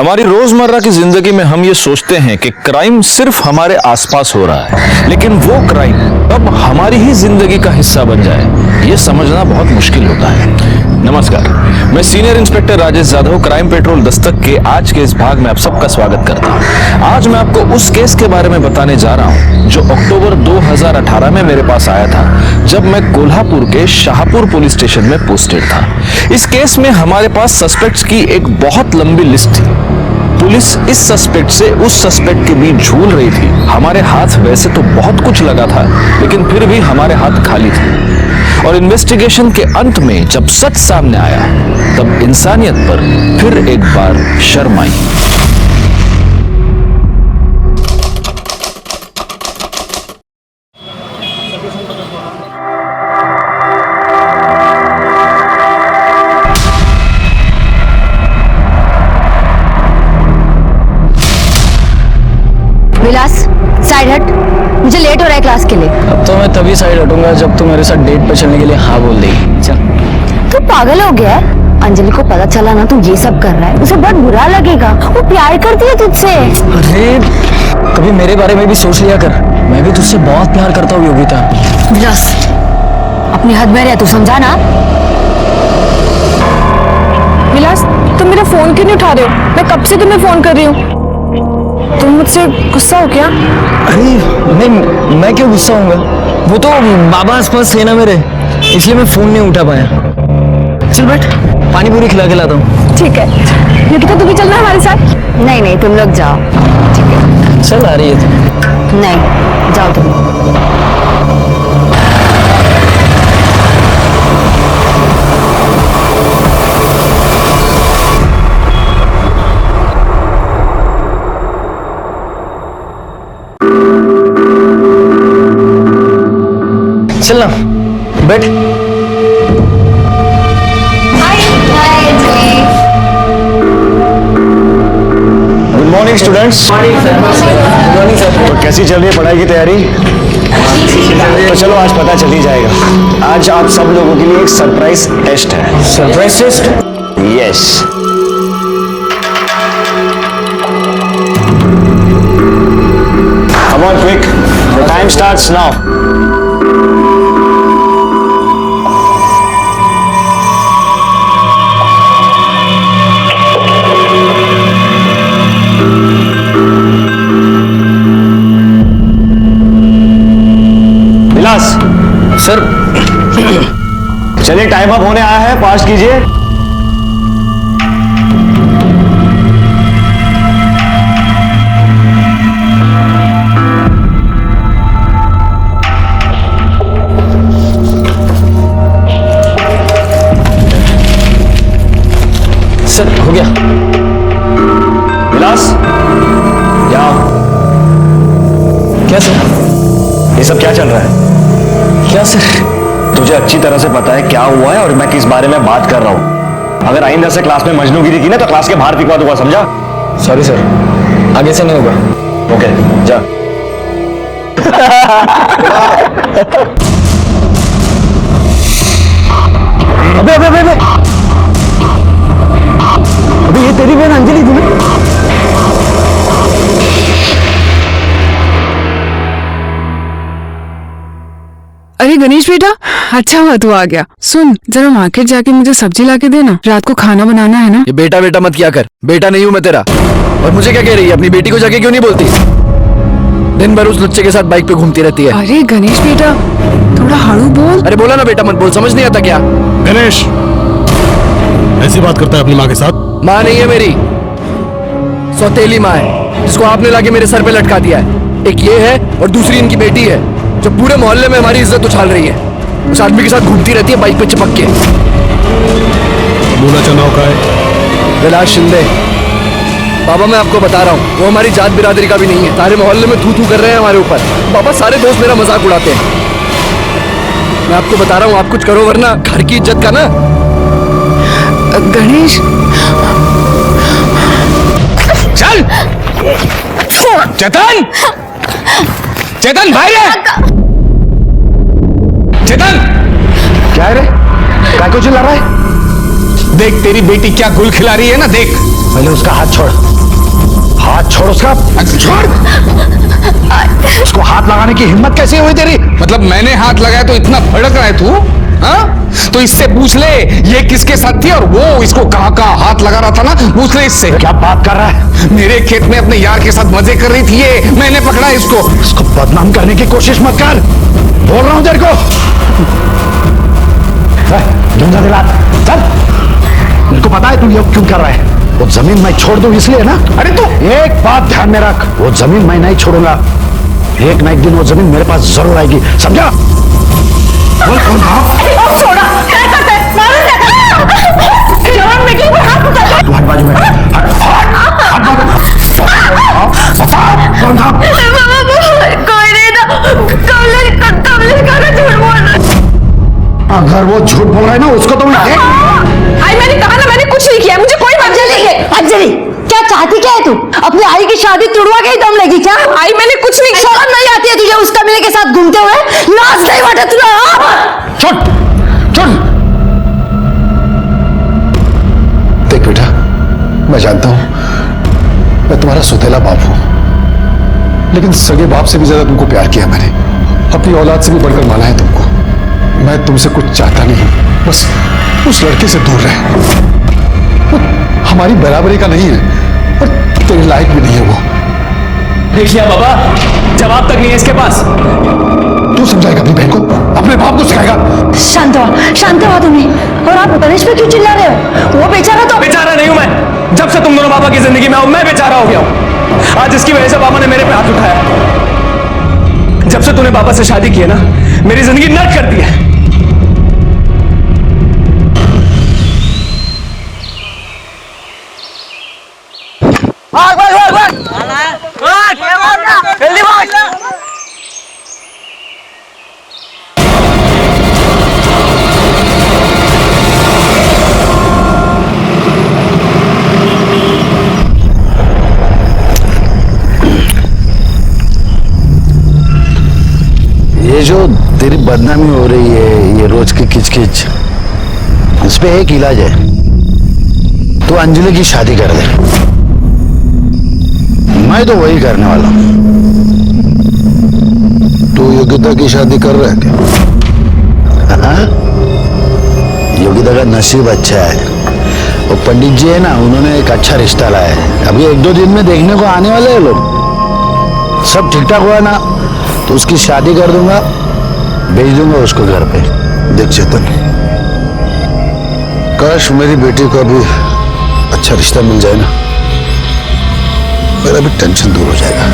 हमारी रोजमर्रा की जिंदगी में हम ये सोचते हैं कि क्राइम सिर्फ हमारे आसपास हो रहा है, लेकिन वो क्राइम कब हमारी ही जिंदगी का हिस्सा बन जाए ये समझना बहुत मुश्किल होता है। नमस्कार, मैं senior inspector Rajesh Jadhav crime petrol Dastak के आज के इस भाग में आप सबका स्वागत करता हूँ। आज मैं आपको उस केस के बारे में बताने जा रहा हूँ जो अक्टूबर 2018 में मेरे पास आया था, जब मैं कोल्हापुर के शाहपुर पुलिस स्टेशन में पोस्टेड था। इस केस में हमारे पास सस्पेक्ट्स की एक बहुत लंबी लिस्ट थी। पुलिस इस सस्पेक्ट से उस सस्पेक्ट के बीच झूल रही थी। हमारे हाथ वैसे तो बहुत कुछ लगा था, लेकिन फिर भी हमारे हाथ खाली थे। और इन्वेस्टिगेशन के अंत में जब सच सामने आया, तब इंसानियत पर फिर एक बार शर्म आई। विलास, साइड हट, मुझे लेट हो रहा है क्लास के लिए। अब तो मैं तभी साइड हटूंगा जब तू मेरे साथ डेट पे चलने के लिए हाँ बोल देगी। चल। तू पागल हो गया है? अंजलि को पता चला ना तू ये सब कर रहा है, उसे बहुत बुरा लगेगा। वो प्यार करती है तुझसे। अरे कभी मेरे बारे में भी सोच लिया कर, मैं भी तुझसे बहुत प्यार करता हूँ योगिता। विलास, अपनी हद में रह, तू समझा ना। विलास, तुम मेरा फोन क्यों नहीं उठा रहे हो? मैं कब से तुम्हें फोन कर रही हूँ। तुम मुझसे गुस्सा हो क्या? अरे नहीं, मैं क्यों गुस्सा होऊंगा? वो तो बाबा आसपास थे ना मेरे, इसलिए मैं फोन नहीं उठा पाया। चल बैठ, पानी पूरी खिला के लाता हूँ। ठीक है। योगिता, तू भी चलना हमारे साथ? नहीं, तुम लोग जाओ। ठीक है। चल आ रही है तू? नहीं, जाओ तुम। चल ना, बैठ। Good morning students. Morning sir. तो कैसी चल रही है पढ़ाई की तैयारी? तो चलो आज पता चल ही जाएगा। आज आप सब लोगों के लिए एक सरप्राइज टेस्ट है। Surprise test? Yes. Come on quick. The time starts now. Vilas sir. चलिए, टाइम अप होने आया है, फास्ट कीजिए। सर हो गया। विलास, यहाँ। क्या सर? ये सब क्या चल रहा है? क्या सर? तुझे अच्छी तरह से पता है क्या हुआ है और मैं किस बारे में बात कर रहा हूं। अगर आइंदा से क्लास में मजनूगिरी की ना तो क्लास के बाहर फिकवा दूंगा, समझा? सॉरी सर, आगे से नहीं होगा। ओके, जा। अबे अबे अबे अबे ये तेरी बहन अंजलि थी ना? अरे गणेश बेटा, अच्छा हुआ तू आ गया। सुन, जरा मार्केट जाके मुझे सब्जी ला के देना, रात को खाना बनाना है ना। ये बेटा बेटा मत किया कर, बेटा नहीं हूं मैं तेरा। और मुझे क्या कह रही है? अपनी बेटी को जाके क्यों नहीं बोलती? दिन भर उस लुच्चे के साथ बाइक पे घूमती रहती है। अरे गणेश बेटा, थोड़ा हाड़ू बोल। अरे बोला ना बेटा मत बोल, समझ नहीं आता क्या? गणेश ऐसी बात करता है अपनी माँ के साथ? माँ नहीं है मेरी, सौतेली माँ है, जिसको आपने लाके मेरे सर पे लटका दिया है। एक ये है और दूसरी इनकी बेटी है, जो पूरे मोहल्ले में हमारी इज्जत उछाल रही है। उस आदमी के साथ घूमती रहती है बाइक पे चिपक के। बोला चनाव का है? विलास शिंदे। बाबा मैं आपको बता रहा हूँ, वो हमारी जात बिरादरी का भी नहीं है। सारे मोहल्ले में थू थू कर रहे हैं हमारे ऊपर। बाबा सारे दोस्त मेरा मजाक उड़ाते हैं। मैं आपको बता रहा हूँ, आप कुछ करो वरना घर की इज्जत का ना। गणेश, चल चेतन, चेतन भाई रे, चेतन क्या है रे? काय को चिल्ला रहा है? देख तेरी बेटी क्या गुल खिला रही है ना, देख। पहले उसका हाथ छोड़। हाथ छोड़ उसका, छोड़। उसको हाथ लगाने की हिम्मत कैसे हुई तेरी? मतलब मैंने हाथ लगाया तो इतना भड़क रहा है तू? हाँ? तो इससे पूछ ले ये किसके साथ थी और वो इसको कहाँ हाथ लगा रहा था ना, पूछ ले इससे। क्या बात कर रहा है? मेरे खेत में अपने यार के साथ मजे कर रही थी ये, मैंने पकड़ा इसको। इसको बदनाम करने की कोशिश मत कर, बोल रहा हूं तेरे को। ढूंढा दिला, चल। मेरे को पता है तू ये क्यों कर रहा है। वो जमीन मैं छोड़ दूं इसलिए ना? अरे तू एक बात ध्यान में रख, वो जमीन मैं नहीं छोड़ूंगा। एक ना एक दिन वो जमीन मेरे पास जरूर आएगी, समझा? बोल कौन था? छोड़ा, क्या करते हैं? मारो इसे। जवान निकली वो हाथ उठा ले। तू हट बाजू में, हट कौन था? कोई नहीं था। कमलेश का झूठ बोल रहा। अगर वो झूठ बोल रहा है ना उसको तो मैं आई मैंने कहा ना, मैंने कुछ नहीं किया, मुझे कोई बात नहीं है। अंजलि क्या चाहती क्या है तू? अपनी आई की शादी तुड़वा के ही दम लगी क्या? आई मैंने कुछ नहीं, शर्म नहीं आती है तुझे उस कमीने के साथ घूमते हुए? लाज नहीं बटे तुझे? छोड़ छोड़। देख बेटा, मैं जानता हूं मैं तुम्हारा सुतेला बाप हूं, लेकिन सगे बाप से भी ज्यादा तुमको प्यार किया मैंने, अपनी औलाद से भी बढ़कर माना है तुमको। मैं तुमसे कुछ चाहता नहीं, बस उस लड़के से दूर रहे। वो हमारी बराबरी का नहीं है और तेरे लायक भी नहीं है वो। देख लिया बाबा, जवाब तक नहीं है इसके पास। तू समझाएगा अपनी बहन को, अपने बाप को सिखाएगा? शांत हुआ तुम्हें। और आप गणेश पे क्यों चिल्ला रहे हो? वो बेचारा तो बेचारा नहीं हूं मैं, जब से तुम दोनों बाबा की जिंदगी में हो मैं बेचारा हो गया हूं। आज इसकी वजह से बाबा ने मेरे पे हाथ उठाया। जब से तूने बाबा से शादी की है ना, मेरी जिंदगी नर्क कर दी है। ये जो तेरी बदनामी हो रही है, ये रोज की किचकिच, इस पे एक इलाज है। तू अंजलि की शादी कर दे। मैं तो वही करने वाला हूं। तू योगिता की शादी कर रहा है क्या? हाँ? योगिता का नसीब अच्छा है, वो पंडित जी है ना, उन्होंने एक अच्छा रिश्ता लाया है। अभी 1-2 दिन में देखने को आने वाले हैं लोग। सब ठीक ठाक हुआ ना तो उसकी शादी कर दूंगा, भेज दूंगा उसको घर पे। देख चेतन, काश मेरी बेटी को भी अच्छा रिश्ता मिल जाए ना, मेरा भी टेंशन दूर हो जाएगा।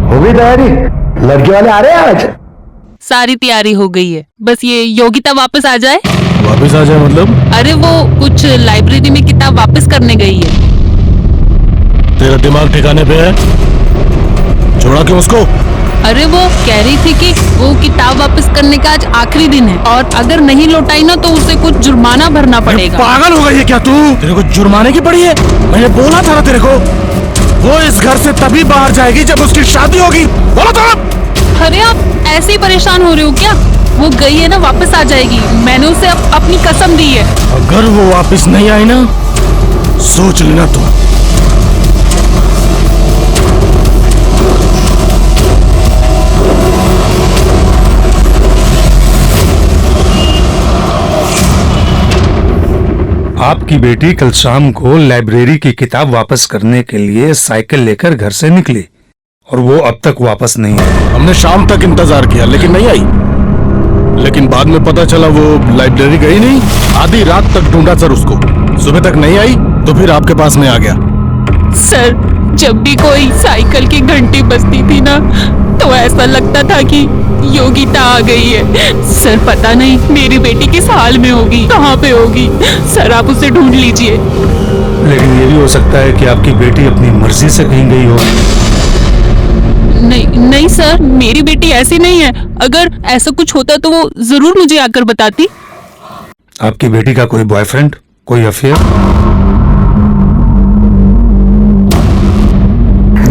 हो गई तैयारी? लड़के वाले आ रहे हैं आज? सारी तैयारी हो गई है, बस ये योगिता वापस आ जाए। वापस आ जाए मतलब? अरे वो कुछ लाइब्रेरी में किताब वापस करने गई है। तेरा दिमाग ठिकाने पे है? छोड़ा क्यों उसको? अरे वो कह रही थी कि वो किताब वापस करने का आज आखिरी दिन है और अगर नहीं लौटाई ना तो उसे कुछ जुर्माना भरना पड़ेगा। पागल हो गई है क्या तू? तेरे को जुर्माने की पड़ी है? मैंने बोला था ना तेरे को, वो इस घर से तभी बाहर जाएगी जब उसकी शादी होगी। बोला था। अरे आप ऐसे ही परेशान हो रहे हो क्या? वो गई है ना, वापस आ जाएगी। मैंने उसे अपनी कसम दी है। अगर वो वापस नहीं आई ना, सोच लेना तू। आपकी बेटी कल शाम को लाइब्रेरी की किताब वापस करने के लिए साइकिल लेकर घर से निकली और वो अब तक वापस नहीं आई। हमने शाम तक इंतजार किया लेकिन नहीं आई। लेकिन बाद में पता चला वो लाइब्रेरी गई नहीं। आधी रात तक ढूंढा सर उसको, सुबह तक नहीं आई तो फिर आपके पास में आ गया। सर, जब भी कोई साइकिल की घंटी बजती थी ना तो ऐसा लगता था कि योगिता आ गई है। सर पता नहीं मेरी बेटी किस हाल में होगी, कहाँ पे होगी। सर आप उसे ढूंढ लीजिए। लेकिन ये भी हो सकता है कि आपकी बेटी अपनी मर्जी से कहीं गई हो। नहीं नहीं सर, मेरी बेटी ऐसी नहीं है। अगर ऐसा कुछ होता तो वो जरूर मुझे आकर बताती। आपकी बेटी का कोई बॉयफ्रेंड, कोई अफेयर?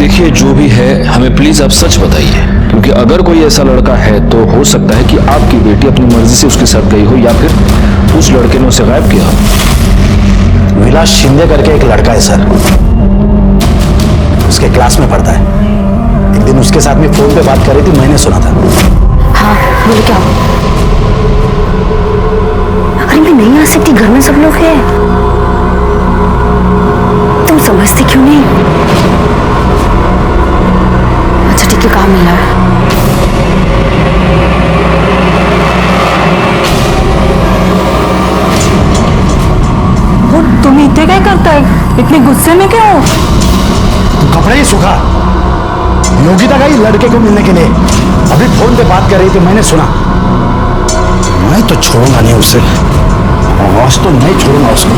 देखिए जो भी है हमें प्लीज आप सच बताइए, क्योंकि अगर कोई ऐसा लड़का है तो हो सकता है कि आपकी बेटी अपनी मर्जी से उसके साथ गई हो या फिर उस लड़के ने उसे गायब किया हो। विलास शिंदे करके एक लड़का है सर, उसके क्लास में पढ़ता है। एक दिन उसके साथ में फोन पे बात कर रही थी, मैंने सुना था। हाँ बोले क्या? अरे मैं नहीं आ सकती, घर में सब लोग हैं। तुम समझती क्यों नहीं? अच्छा ठीक है, काम मिला है। वो तुम इतने क्या करता है? इतने गुस्से में क्या हो? कपड़े ही सूखा। योगिता गई लड़के को मिलने के लिए, अभी फोन पे बात कर रही थी, मैंने सुना। मैं तो छोड़ूंगा नहीं उसे, आज तो नहीं छोड़ूंगा उसको।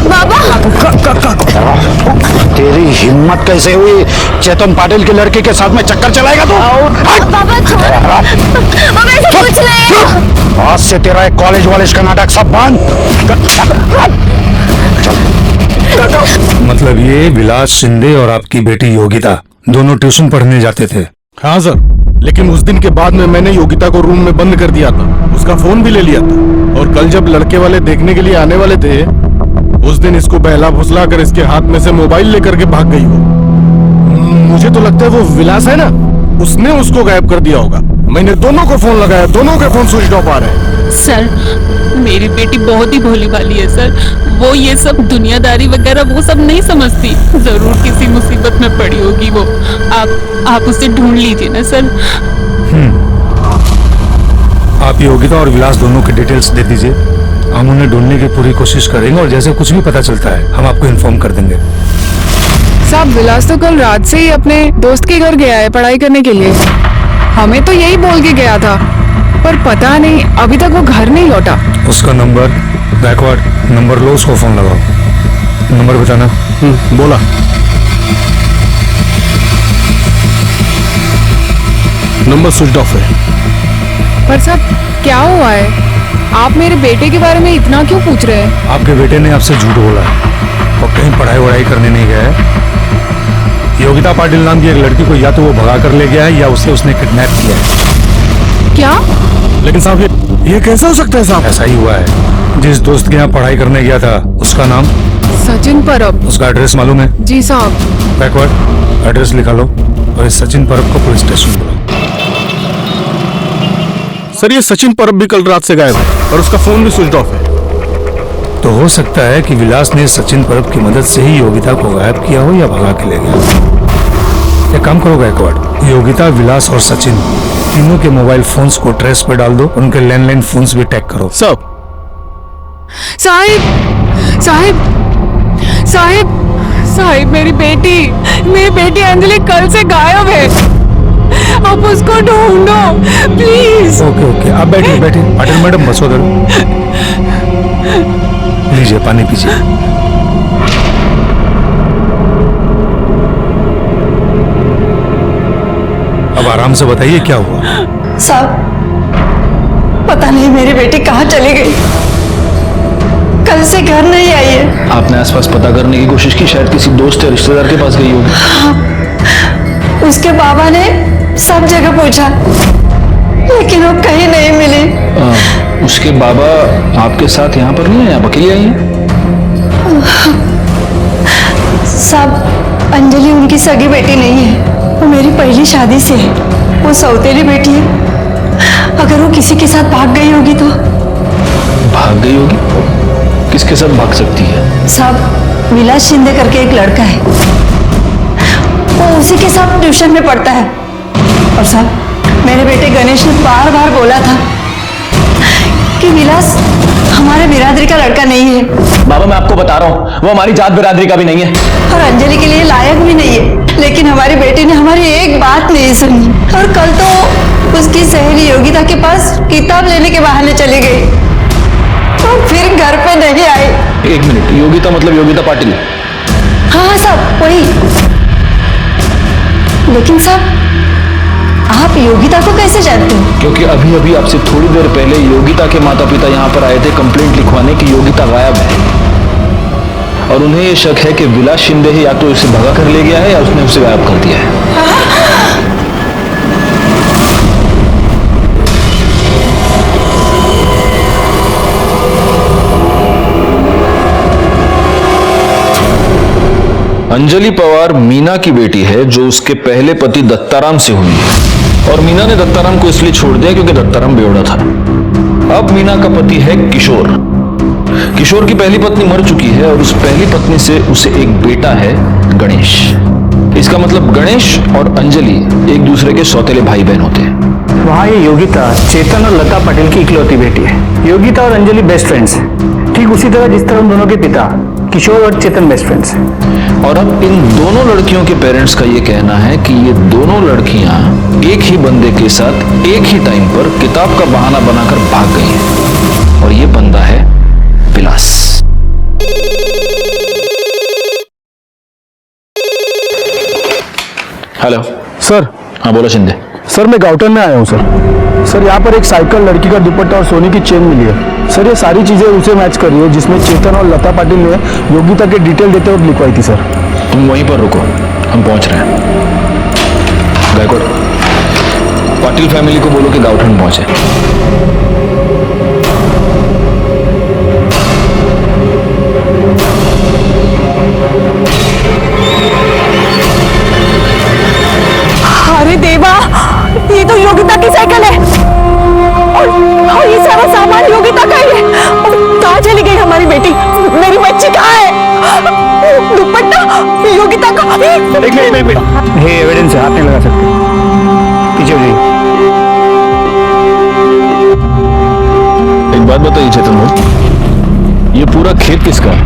बाबा तेरी हिम्मत कैसे हुई चेतन पाटिल के लड़के के साथ में चक्कर चलाएगा तू? बाबा बाबा ऐसे कुछ नहीं। आज से तेरा एक कॉलेज वॉलेज का नाटक सब बंद। मतलब ये विलास शिंदे और आपकी बेटी योगिता दोनों ट्यूशन पढ़ने जाते थे? हाँ सर, लेकिन उस दिन के बाद में मैंने योगिता को रूम में बंद कर दिया था, उसका फोन भी ले लिया था। और कल जब लड़के वाले देखने के लिए आने वाले थे, उस दिन इसको बहला फुसला कर इसके हाथ में से मोबाइल लेकर के भाग गई वो। मुझे तो लगता है वो विलास है ना, उसने उसको गायब कर दिया होगा। मैंने दोनों को फोन लगाया, दोनों के फोन स्विच ऑफ आ रहे हैं। सर मेरी बेटी बहुत ही भोली भाली है सर, वो ये सब दुनियादारी वगैरह वो सब नहीं समझती। जरूर किसी मुसीबत में पड़ी होगी वो। आप उसे ढूंढ लीजिए ना सर। आप योगिता और विलास दोनों की डिटेल्स दे दीजिए, हम उन्हें ढूंढने की पूरी कोशिश करेंगे और जैसे कुछ भी पता चलता है हम आपको इन्फॉर्म कर देंगे। साहब विलास तो कल रात से ही अपने दोस्त के घर गया है पढ़ाई करने के लिए। हमें तो यही बोल के गया था, पर पता नहीं अभी तक वो घर नहीं लौटा। उसका नंबर बैकवर्ड नंबर लो, उसको फोन लगाओ। नंबर बताना। बोला। नंबर स्विच ऑफ है। पर साहब क्या हुआ है? आप मेरे बेटे के बारे में इतना क्यों पूछ रहे हैं? आपके बेटे ने आपसे झूठ बोला है और कहीं पढ़ाई वढ़ाई करने नहीं गया है। योगिता पाटिल नाम की एक लड़की को या तो वो भगा कर ले गया है या उसे उसने किडनैप किया है। क्या? लेकिन साहब ये कैसे हो सकता है साहब? ऐसा ही हुआ है। जिस दोस्त के यहाँ पढ़ाई करने गया था उसका नाम सचिन परब। उसका एड्रेस मालूम है? जी साहब। बैकवर्ड एड्रेस लिखा लो और इस सचिन परब को पुलिस स्टेशन बुलाओ। सर ये सचिन परब भी कल रात से गायब है और उसका फोन भी स्विच ऑफ है। तो हो सकता है कि विलास ने सचिन परब की मदद से ही योगिता को गायब किया हो या भगा के ले गया। एक काम करो गायकवाड़, योगिता, विलास और सचिन तीनों के मोबाइल फोन्स को ट्रेस पे डाल दो, उनके लैंडलाइन फोन्स भी टैग करो। सब साहिब साहिब साहिब साहिब मेरी बेटी अंजलि कल से गायब है। आप उसको ढूंढो प्लीज। ओके ओके, आप बैठिए बैठिए। पाटिल मैडम बस उधर, लीजिए पानी पीजिए। अब आराम से बताइए क्या हुआ। साहब पता नहीं मेरी बेटी कहाँ चली गई, कल से घर नहीं आई है। आपने आसपास पता करने की कोशिश की, शायद किसी दोस्त या रिश्तेदार के पास गई होगी। हाँ, उसके बाबा ने सब जगह पूछा लेकिन वो कहीं नहीं मिली। उसके बाबा आपके साथ यहाँ पर नहीं है, आप अकेली आई हैं? साहब अंजलि उनकी सगी बेटी नहीं है, वो मेरी पहली शादी से है, वो सौतेली बेटी है। अगर वो किसी के साथ भाग गई होगी तो? भाग गई होगी? किसके साथ भाग सकती है? साहब विलास शिंदे करके एक लड़का है, वो उसी के साथ ट्यूशन में पढ़ता है। और साहब मेरे बेटे गणेश ने बार बार बोला था कि विलास हमारे बिरादरी का लड़का नहीं है। बाबा मैं आपको बता रहा हूँ, वो हमारी जात बिरादरी का भी नहीं है और अंजलि के लिए लायक भी नहीं है। लेकिन हमारी बेटी ने हमारी एक बात नहीं सुनी और कल तो उसकी सहेली योगिता के पास किताब लेने के बहाने चली गई और फिर घर पे नहीं आई। एक मिनट, योगिता मतलब योगिता पाटिल? हाँ साहब वही। लेकिन साहब आप योगिता को कैसे जानते हो? क्योंकि अभी अभी आपसे थोड़ी देर पहले योगिता के माता पिता यहाँ पर आए थे कंप्लेंट लिखवाने की योगिता गायब है, और उन्हें यह शक है कि विलास शिंदे ही या तो उसे भगा कर ले गया है या उसने उसे गायब कर दिया है। अंजलि पवार मीना की बेटी है, जो उसके पहले पति दत्ताराम से हुई है, और मीना ने दत्ताराम को इसलिए छोड़ दिया क्योंकि दत्ताराम बेवड़ा था। अब मीना का पति है किशोर। किशोर की पहली पत्नी मर चुकी है और उस पहली पत्नी से उसे एक बेटा है, गणेश। इसका मतलब गणेश और अंजलि एक दूसरे के सौतेले भाई बहन होते हैं। वहाँ ये योगिता चेतन और लता पटेल की इकलौती बेटी है। योगिता और अंजलि बेस्ट फ्रेंड्स हैं, ठीक उसी तरह जिस तरह उन दोनों के पिता किशोर और चेतन बेस्ट फ्रेंड्स हैं। और अब इन दोनों लड़कियों के पेरेंट्स का ये कहना है कि ये दोनों लड़कियां एक ही बंदे के साथ एक ही टाइम पर किताब का बहाना बनाकर भाग गई हैं, और ये बंदा है विलास। Hello sir. हाँ बोलो शिंदे। सर मैं गाउटन में आया हूँ सर यहाँ पर एक साइकिल, लड़की का दुपट्टा और सोने की चेन मिली है सर। ये सारी चीजें उसे मैच कर रही है जिसमें चेतन और लता पाटिल ने योगिता के डिटेल देते वक्त लिखवाई थी सर। तुम वहीं पर रुको, हम पहुंच रहे हैं। गायकवाड़, पाटिल फैमिली को बोलो कि गाउटन पहुंचे। अरे देवा, ये तो योगिता की साइकिल है और ये सारा सामान योगिता का ही है। कहाँ चली गई हमारी बेटी? मेरी बच्ची कहाँ है? दुपट्टा योगिता का। एक मिनट, ये एविडेंस है, हाथ नहीं लगा सकते। पीछे हो जाइए। एक बात बताइए चेतन भाई, ये पूरा खेत किसका है?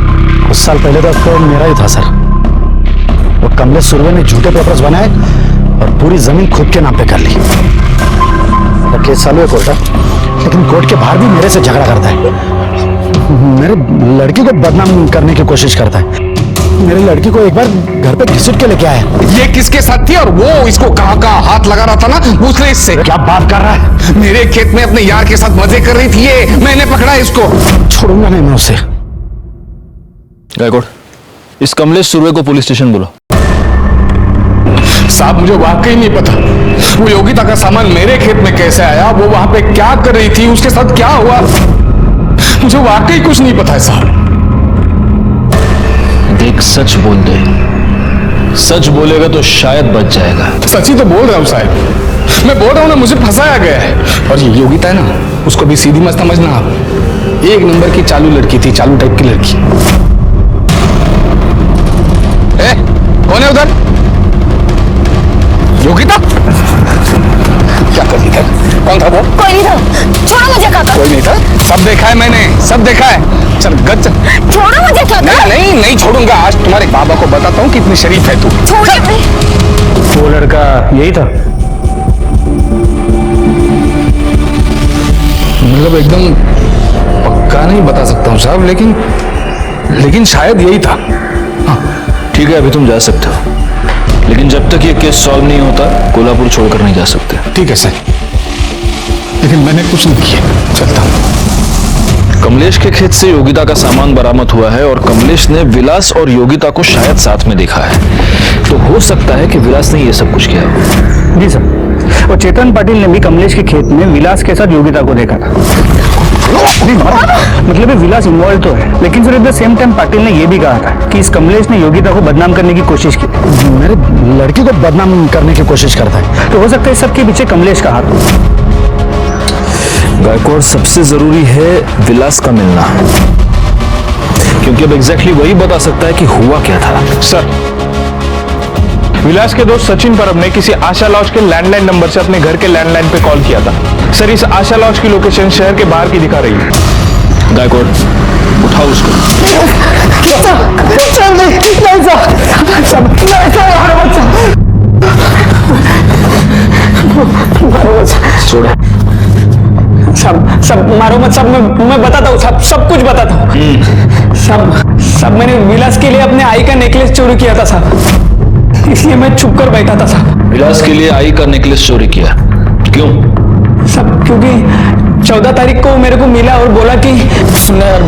कुछ साल पहले तो मेरा ही था सर। वो कमलेश सुरवे ने झूठे पेपर्स बनाए और पूरी जमीन खुद के नाम पे कर ली। तो केस चालू है कोर्ट, लेकिन कोर्ट के बाहर भी मेरे से झगड़ा करता है। मेरे लड़की को बदनाम करने की कोशिश करता है। मेरी लड़की को एक बार घर पे घसीट के लेके आया। ये किसके साथ थी और वो इसको कहाँ हाथ लगा रहा था ना, पूछ ले इससे। क्या बात कर रहा है? मेरे खेत में अपने यार के साथ मजे कर रही थी ये, मैंने पकड़ा इसको। छोड़ूंगा नहीं मैं उसे। गायकवाड़, इस कमलेश सुरवे को पुलिस स्टेशन बुलाओ। साहब मुझे वाकई नहीं पता वो योगिता का सामान मेरे खेत में कैसे आया, वो वहां पे क्या कर रही थी, उसके साथ क्या हुआ, मुझे वाकई कुछ नहीं पता है साहब। देख, सच बोल दे। सच बोलेगा तो शायद बच जाएगा। सच ही तो बोल रहा हूँ साहब, मैं बोल रहा हूँ ना, मुझे फंसाया गया है। और ये योगिता है ना, उसको भी सीधी मत समझना आप। एक नंबर की चालू लड़की थी, चालू टाइप की लड़की। कौन है उधर? योगिता? क्या कर रही था? कौन था वो? कोई नहीं था। छोड़ो मुझे काका। कोई नहीं था, सब देखा है मैंने, सब देखा है। चल गच। छोड़ो मुझे काका। नहीं छोड़ूंगा। आज तुम्हारे बाबा को बताता हूँ कितनी शरीफ है तू। छोड़िए। वो लड़का यही था? मतलब एकदम पक्का नहीं बता सकता हूँ साहब, लेकिन शायद यही था। हाँ ठीक है, अभी तुम जा सकते हो, लेकिन जब तक ये केस सॉल्व नहीं होता कोल्हापुर छोड़कर नहीं जा सकते। ठीक है सर, लेकिन मैंने कुछ नहीं किया। चलता हूँ। कमलेश के खेत से योगिता का सामान बरामद हुआ है और कमलेश ने विलास और योगिता को शायद साथ में देखा है, तो हो सकता है कि विलास ने ये सब कुछ किया हो। जी सर। और चेतन पाटिल ने भी कमलेश के खेत में विलास के साथ योगिता को देखा था। मतलब ये विलास इन्वॉल्व तो है, लेकिन sir at the same time Patil ने यह भी कहा था कि इस कमलेश ने योगिता को बदनाम करने की कोशिश की। मेरे लड़की को बदनाम करने की कोशिश करता है, तो हो सकता है सबके पीछे कमलेश का हाथ हो। गायकवाड़, सबसे जरूरी है विलास का मिलना, क्योंकि अब एग्जैक्टली वही बता सकता है कि हुआ क्या था। सर, विलास के दोस्त सचिन परब ने किसी आशा लॉज के लैंडलाइन नंबर से अपने घर के लैंडलाइन पे कॉल किया था। सर, इस आशा लॉज की लोकेशन शहर के बाहर की दिखा रही है। गायकवाड़, उठाओ उसको। छोड़ो। सब मारो मत, सब मैं बताता हूँ, सब कुछ बताता हूँ। सब मैंने विलास के लिए अपने आई का नेकलेस चोरी किया था साहब। इसलिए मैं छुप कर बैठा था साहब। विलास के लिए आई का नेकलेस चोरी किया, क्यों? सब क्योंकि 14 तारीख को मेरे को मिला और बोला कि सुना यार,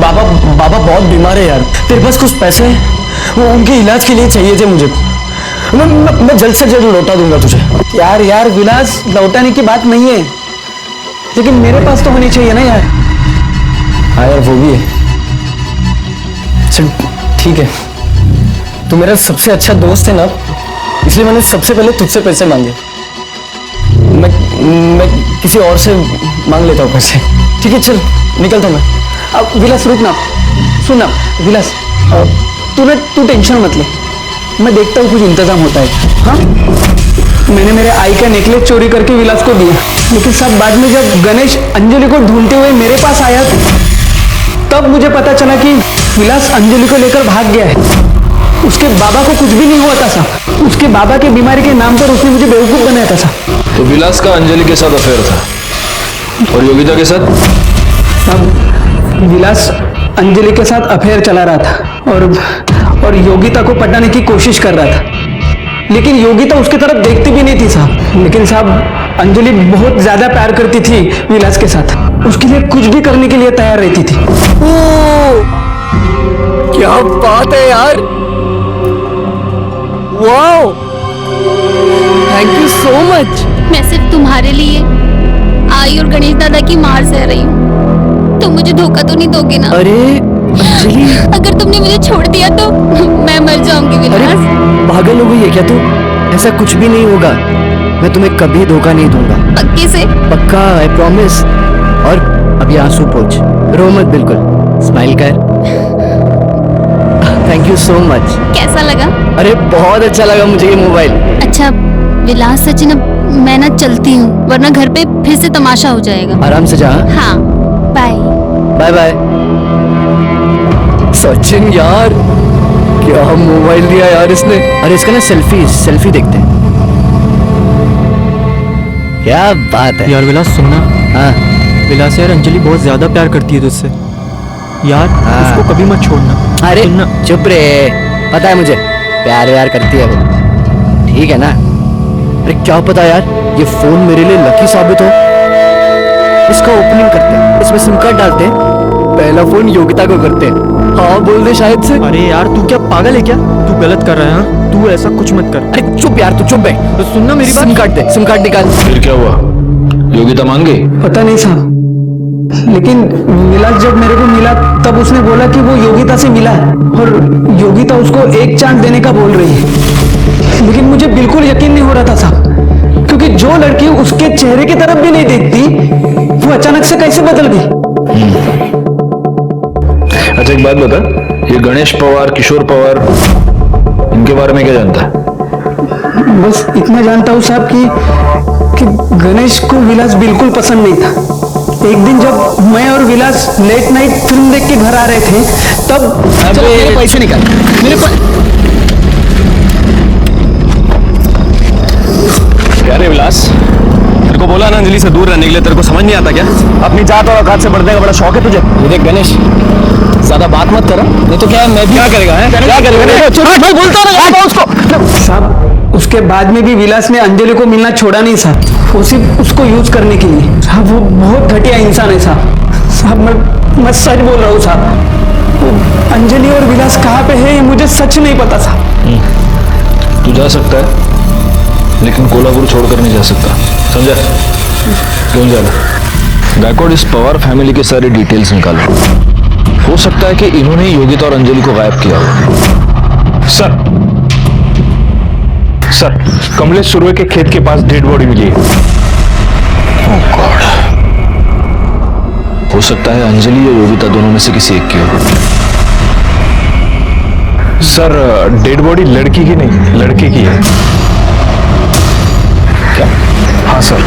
बाबा बहुत बीमार है यार, तेरे पास कुछ पैसे हैं? वो उनके इलाज के लिए चाहिए थे मुझे। मैं जल्द से जल्द लौटा दूंगा तुझे। यार विलास, लौटाने की बात नहीं है, लेकिन मेरे पास तो होनी चाहिए ना यार। हाँ यार, वो भी है। चल ठीक है, तू मेरा सबसे अच्छा दोस्त है ना, इसलिए मैंने सबसे पहले तुझसे पैसे मांगे। मैं किसी और से मांग लेता हूँ पैसे। ठीक है, चल निकलता हूँ मैं। अब विलास रुक ना, सुन ना विलास, तू टेंशन मत ले, मैं देखता हूँ कुछ इंतजाम होता है। हाँ, मैंने मेरे आई का नेकलेस चोरी करके विलास को दिया, लेकिन सब बाद में जब गणेश अंजलि को ढूंढते हुए मेरे पास आया तब मुझे पता चला कि विलास अंजलि को लेकर भाग गया है। उसके बाबा को कुछ भी नहीं हुआ था साहब, उसके बाबा की बीमारी के नाम पर उसने मुझे बेवकूफ बनाया था साहब। तो विलास का अंजलि के साथ अफेयर था और योगिता के साथ? साहब, विलास अंजलि के साथ अफेयर चला रहा था और योगिता को पटाने की कोशिश कर रहा था, लेकिन योगिता उसकी तरफ देखती भी नहीं थी साहब। लेकिन साहब, अंजलि बहुत ज्यादा प्यार करती थी विलास के साथ, उसके लिए कुछ भी करने के लिए तैयार रहती थी। क्या बात है यार, wow, thank you so much. मैं सिर्फ तुम्हारे लिए आई और गणेश दादा की मार सह रही हूँ, तुम मुझे धोखा तो नहीं दोगे ना? अरे अंजलि, अगर तुमने मुझे छोड़ दिया तो मैं मर जाऊंगी विलास। पागल हो गई है क्या तू? ऐसा कुछ भी नहीं होगा, मैं तुम्हें कभी धोखा नहीं दूंगा। पक्के से? पक्का, आई प्रॉमिस। और अभी आंसू पोंछ, रो मत, बिल्कुल स्माइल कर। Thank you so much. कैसा लगा? अरे बहुत अच्छा लगा मुझे ये मोबाइल। अच्छा विलास, सचिन, अब मैं ना चलती हूँ, वरना घर पे फिर से तमाशा हो जाएगा। आराम से जा। हाँ, बाय बाय बाय। सचिन यार, क्या मोबाइल दिया यार इसने। अरे इसका ना सेल्फी देखते हैं। क्या बात है यार विलास, सुनना। हाँ, विलास यार, अंजलि बहुत ज्यादा प्यार करती है तुझसे यार, उसको कभी मत छोड़ना। अरे सुनना। चुप रे, पता है मुझे प्यार व्यार करती है वो, ठीक है ना। अरे क्या पता यार, ये फोन मेरे लिए लकी साबित हो। इसका ओपनिंग करते हैं, इसमें सिम कार्ड डालते हैं, पहला फोन योगिता को करते हैं। हाँ बोल दे शायद से। अरे यार, तू क्या पागल है क्या? तू गलत कर रहा है। हाँ, तू ऐसा कुछ मत कर। अरे चुप यार, तू चुप है। तो सुनना मेरी बात। सिम कार्ड दे, सिम कार्ड निकाल। फिर क्या हुआ? योगिता मान गई? पता नहीं साहब, लेकिन विलास जब मेरे को मिला तब उसने बोला कि वो योगिता से मिला है और योगिता उसको एक चांस देने का बोल रही है। लेकिन मुझे बिल्कुल यकीन नहीं हो रहा था साहब, क्योंकि जो लड़की उसके चेहरे की तरफ भी नहीं देखती वो अचानक से कैसे बदल गई। अच्छा एक बात बता, ये गणेश पवार, किशोर पवार, इनके बारे में क्या जानता है? बस इतना जानता हूँ साहब कि गणेश को विलास बिल्कुल पसंद नहीं था। एक दिन जब मैं और विलास लेट नाइट फिल्म देख के घर आ रहे थे तब मेरे पैसे निकाल, मेरे क्या रे विलास, तेरे को बोला ना अंजलि से दूर रहने के लिए, तेरे को समझ नहीं आता क्या? अपनी जात और औकात से बढ़ने का बड़ा शौक है तुझे। ये देख गणेश, ज्यादा बात मत करो, नहीं तो क्या मैं भी क्या करेगा है? क्या करेगा? बोलता रहा उसको साहब। उसके बाद में भी विलास ने अंजलि को मिलना छोड़ा नहीं साहब, वो सिर्फ उसको यूज करने के लिए। साहब वो बहुत घटिया इंसान है साहब। मैं सच बोल रहा हूँ साहब, अंजलि और विलास कहाँ पे है ये मुझे सच नहीं पता साहब। तू जा सकता है लेकिन कोल्हापुर छोड़कर नहीं जा सकता, समझा? क्यों जाना? गायकवाड़, इस पवार फैमिली के सारे डिटेल्स निकालो। हो सकता है कि इन्होंने योगिता और अंजलि को गायब किया हो। सर, कमलेश सुरवे के खेत के पास डेड बॉडी मिली है। Oh God. हो सकता है अंजलि या योगिता दोनों में से किसी एक की हो। सर, डेड बॉडी लड़की की नहीं, लड़के की है। क्या? हाँ सर।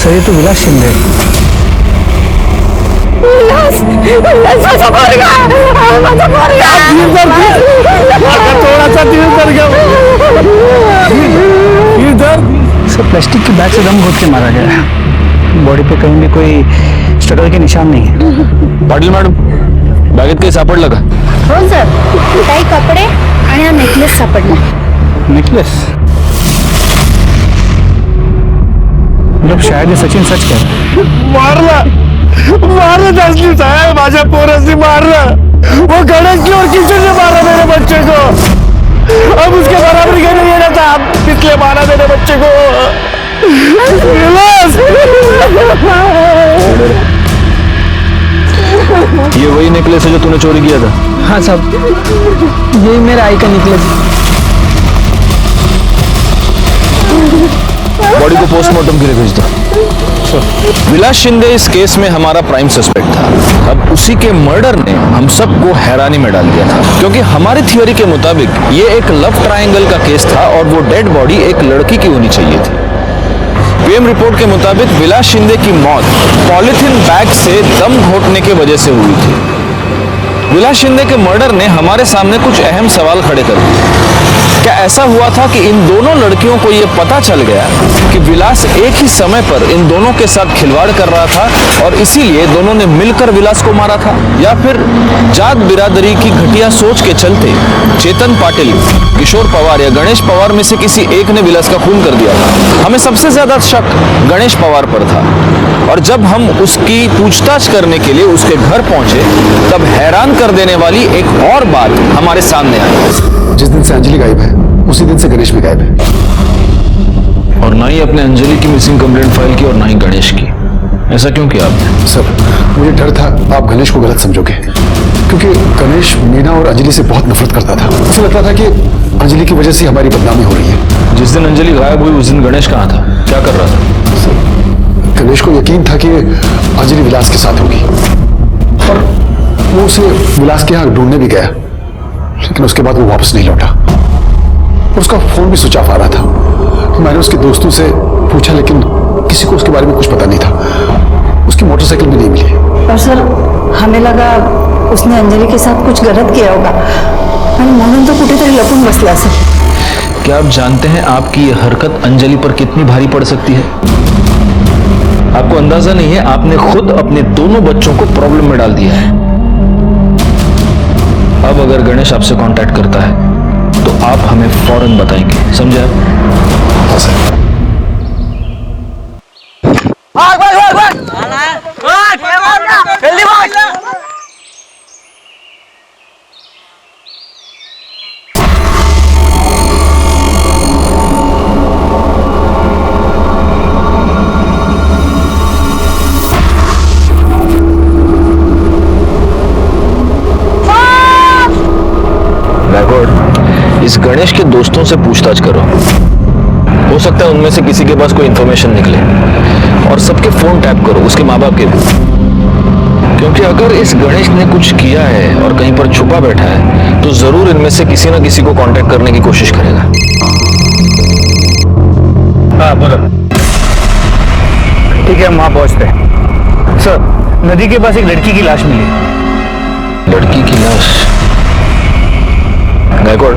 सर ये तो विलास शिंदे। थोड़ा सा दिल दर्द गया। सब प्लास्टिक की बैग से दम घोट के मारा गया है। बॉडी पे कहीं भी कोई स्ट्रगल के निशान नहीं है। पाटील मॅडम, बॅगेत काही सापडलं का? हो सर, काही कपडे आणि हा नेकलेस सापडला. नेकलेस? मतलब शायद ये सचिन सच कह रहा है। मारना तस्लीम साहब, माझ्या पोरासी मारना। वो गणेश की और किसी ने मारा मेरे बच्चे को। अब उसके बराबर का नहीं रहता, आप इसलिए मारा मेरे बच्चे को। ये वही नेकलेस है जो तूने चोरी किया था? हाँ साहब, यही मेरा आई का नेकलेस है। बॉडी को पोस्टमार्टम के लिए भेज दो। विलास शिंदे इस केस में हमारा प्राइम सस्पेक्ट था। अब उसी के मर्डर ने हम सबको हैरानी में डाल दिया था, क्योंकि हमारी थियोरी के मुताबिक ये एक लव ट्रायंगल का केस था और वो डेड बॉडी एक लड़की की होनी चाहिए थी। पीएम रिपोर्ट के मुताबिक विलास शिंदे की मौत पॉलिथीन बैग से दम घोटने की वजह से हुई थी। विलास शिंदे के मर्डर ने हमारे सामने कुछ अहम सवाल खड़े कर दिए। क्या ऐसा हुआ था कि इन दोनों लड़कियों को यह पता चल गया कि विलास एक ही समय पर इन दोनों के साथ खिलवाड़ कर रहा था और इसीलिए दोनों ने मिलकर विलास को मारा था? या फिर जात बिरादरी की घटिया सोच के चलते चेतन पाटिल, किशोर पवार या गणेश पवार में से किसी एक ने विलास का खून कर दिया था? हमें सबसे ज्यादा शक गणेश पवार पर था और जब हम उसकी पूछताछ करने के लिए उसके घर पहुंचे तब हैरान कर देने वाली एक और बात हमारे सामने आई। जिस दिन से अंजलि गायब है उसी दिन से गणेश भी गायब है। और ना ही अपने अंजलि की मिसिंग कंप्लेंट फाइल की और ना ही गणेश की। ऐसा क्यों किया आपने? सर, मुझे डर था आप गणेश को गलत समझोगे, क्योंकि गणेश मीना और अंजलि से बहुत नफरत करता था। उसे लगता था कि अंजलि की वजह से हमारी बदनामी हो रही है। जिस दिन अंजलि गायब हुई उस दिन गणेश कहाँ था, क्या कर रहा था? सर, गणेश को यकीन था कि अंजलि विलास के साथ होगी और वो उसे विलास के यहाँ ढूंढने भी गया, लेकिन उसके बाद वो वापस नहीं लौटा। उसका फोन भी स्विच ऑफ आ रहा था। मैंने उसके दोस्तों से पूछा लेकिन किसी को उसके बारे में कुछ पता नहीं था। उसकी मोटरसाइकिल भी नहीं मिली। और सर, हमें लगा उसने अंजलि के साथ कुछ गलत किया होगा आणि म्हणून तो कुठेतरी लपून बसला असेल। क्या आप जानते हैं आपकी ये हरकत अंजलि पर कितनी भारी पड़ सकती है? आपको अंदाजा नहीं है, आपने खुद अपने दोनों बच्चों को प्रॉब्लम में डाल दिया है। अब अगर गणेश आपसे कांटेक्ट करता है तो आप हमें फौरन बताएंगे, समझे आप? हाँ सर। जल्दी भाग। इस गणेश के दोस्तों से पूछताछ करो, हो सकता है उनमें से किसी के पास कोई इंफॉर्मेशन निकले। और सबके फोन टैप करो, उसके माँ बाप के भी, क्योंकि अगर इस गणेश ने कुछ किया है और कहीं पर छुपा बैठा है तो जरूर इनमें से किसी ना किसी को कांटेक्ट करने की कोशिश करेगा। हाँ बोलो। ठीक है, हम वहां पहुंचते हैं। सर, नदी के पास एक लड़की की लाश मिली। लड़की की लाश? गायकवाड़,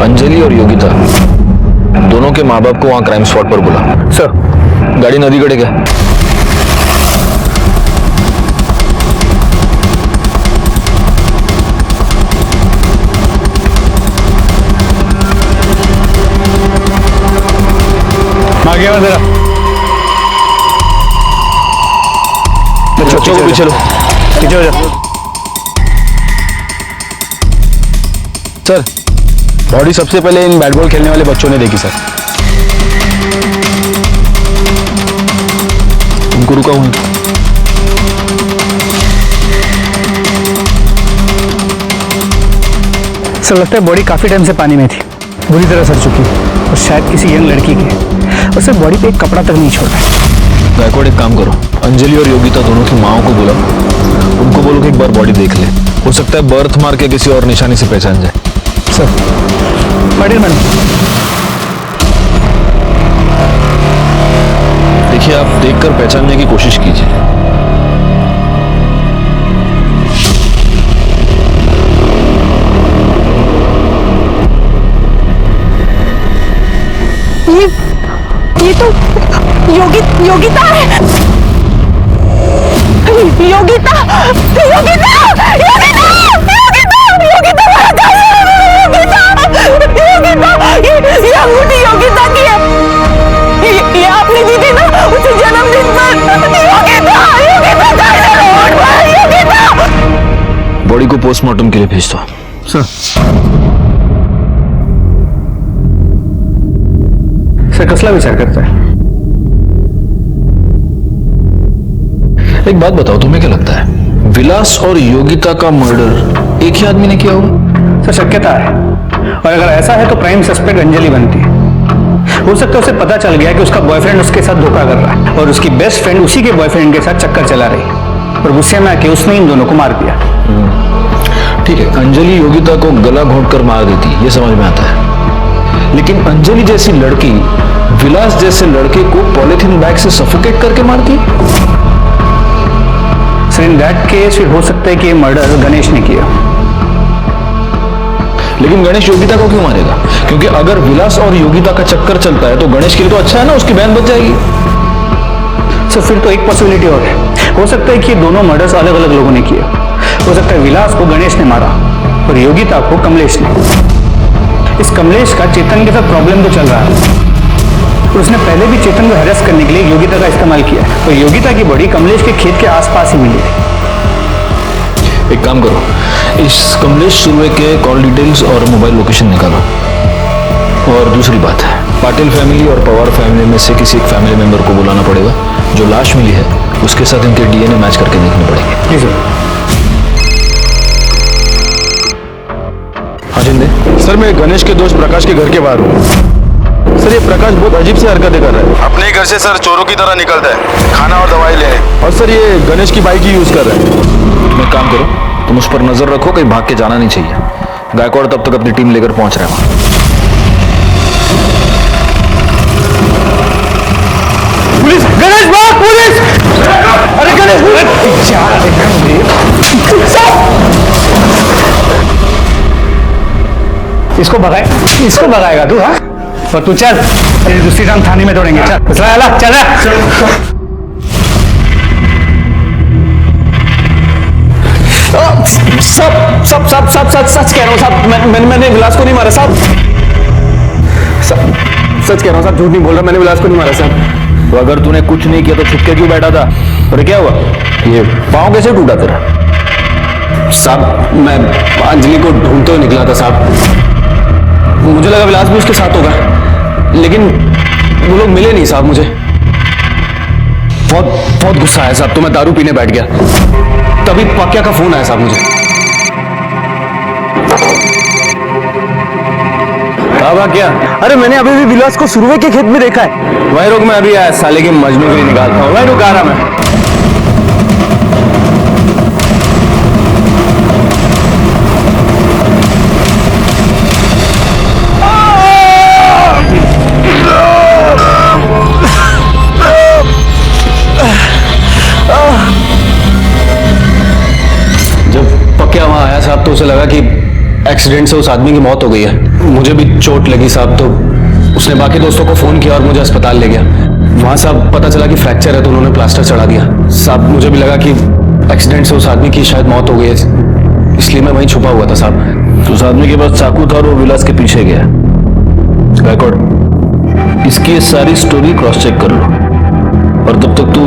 अंजलि और योगिता दोनों के माँ बाप को वहां क्राइम स्पॉट पर बुला। सर। गाड़ी नदी कड़े क्या? आगे जरा बच्चों को पीछे लो। पीछे हो जाओ। सर, बॉडी सबसे पहले इन बैट बॉल खेलने वाले बच्चों ने देखी सर। उनको रुका हूं। सर, लगता है बॉडी काफी टाइम से पानी में थी, बुरी तरह सड़ चुकी और शायद किसी यंग लड़की की। और सर, बॉडी पे एक कपड़ा तक नहीं छोड़ा है। गायकवाड़, एक काम करो, अंजलि और योगिता दोनों की माओ को बुलाओ, उनको बोलो कि एक बार बॉडी देख ले। हो सकता है बर्थ मार के किसी और निशानी से पहचान जाए। Sir, Patil madam. देखिए, आप देखकर पहचानने की कोशिश कीजिए। तो योगिता है। योगिता ये अंगूठी योगिता की है। ये आपने दी थी ना उसे जन्मदिन पर। योगिता बॉडी को पोस्टमार्टम के लिए भेज दो। सर कसला विचार करता है? एक बात बताओ, तुम्हें क्या लगता है विलास और योगिता का मर्डर एक ही आदमी ने किया होगा? सर शक्यता है, और अगर ऐसा है तो प्राइम सस्पेक्ट अंजलि बनती है। हो सकता है उसे पता चल गया कि उसका बॉयफ्रेंड उसके साथ धोखा कर रहा है और उसकी बेस्ट फ्रेंड उसी के बॉयफ्रेंड के साथ चक्कर चला रही है और गुस्से में आके उसने इन दोनों को मार दिया। ठीक है, अंजलि योगिता को गला घोंटकर मार देती, ये समझ में आता है। लेकिन अंजलि जैसी लड़की विलास जैसे लड़के को पॉलिथीन बैग से सफोकेट करके मारती। सर इन दैट केस फिर हो सकता है कि ये मर्डर गणेश ने किया। लेकिन गणेश योगिता को क्यों मारेगा? क्योंकि अगर विलास और योगिता का चक्कर चलता है तो गणेश के लिए तो अच्छा है ना, उसकी बहन बच जाएगी। सर फिर तो एक पॉसिबिलिटी और है, हो सकता है कि दोनों मर्डर्स अलग अलग लोगों ने किए। हो सकता है विलास को गणेश ने मारा और योगिता को कमलेश ने। इस कमलेश का चेतन के साथ प्रॉब्लम तो चल रहा है, तो उसने पहले भी चेतन को हैरेस करने के लिए योगिता का इस्तेमाल किया और योगिता की बॉडी कमलेश के खेत के आसपास ही मिली थी। एक काम करो, इस कमलेश सुर्वे के कॉल डिटेल्स और मोबाइल लोकेशन निकालो। और दूसरी बात है, पाटिल फैमिली और पवार फैमिली में से किसी एक फैमिली मेंबर को बुलाना पड़ेगा। जो लाश मिली है उसके साथ इनके डीएनए मैच करके देखने पड़ेंगे। जी सर। हाँ जिंदे। सर मैं गणेश के दोस्त प्रकाश के घर के बाहर हूँ। सर ये प्रकाश बहुत अजीब सी हरकतें कर रहा है। अपने ही घर से सर चोरों की तरह निकलता है, खाना और दवाई लेने। और सर ये गणेश की बाइक ही यूज कर रहा है। तुम एक काम करो, तुम उस पर नजर रखो, कहीं भाग के जाना नहीं चाहिए। गायकवाड़ तब तक अपनी टीम लेकर पहुंच रहे हैं वहां। पुलिस! गणेश भाग! पुलिस! अरे गणेश! इसको भगाएगा तू? हाँ, और तू चल, तेरी दूसरी टांग थाने में तोड़ेंगे। चल चल सच कह रहा हूँ साहब, मैंने विलास को नहीं मारा साहब। सच कह रहा हूँ साहब, झूठ नहीं बोल रहा, मैंने विलास को नहीं मारा साहब। तो अगर तूने कुछ नहीं किया तो छुप के क्यों बैठा था? और क्या हुआ? ये पाँव कैसे टूटा तेरा? साहब मैं अंजलि को ढूंढते हुए निकला था साहब, मुझे लगा विलास भी उसके साथ होगा, लेकिन वो लोग मिले नहीं साहब। मुझे बहुत गुस्सा आया साहब, तो मैं दारू पीने बैठ गया। तभी पाक्या का फोन आया साहब मुझे। क्या? अरे मैंने अभी भी विलास को सुरवे के खेत में देखा है। वही रुक, मैं अभी आया, साले के मजनू के लिए निकालता हूँ। वही रुक, आ रहा मैं। जब पक्या वहां आया साहब तो उसे लगा कि एक्सीडेंट से उस आदमी की मौत हो गई है। मुझे भी चोट लगी साहब, तो उसने बाकी दोस्तों को फोन किया और मुझे अस्पताल ले गया। वहां साहब पता चला कि फ्रैक्चर है, तो उन्होंने प्लास्टर चढ़ा दिया। साहब मुझे भी लगा कि एक्सीडेंट से उस आदमी की शायद मौत हो गई है, इसलिए मैं वहीं छुपा हुआ था साहब। तो उस आदमी के पास चाकू था और वो विलास के पीछे गया। गायकवाड़, इसकी ये सारी स्टोरी क्रॉस चेक कर लो, और तब तक तू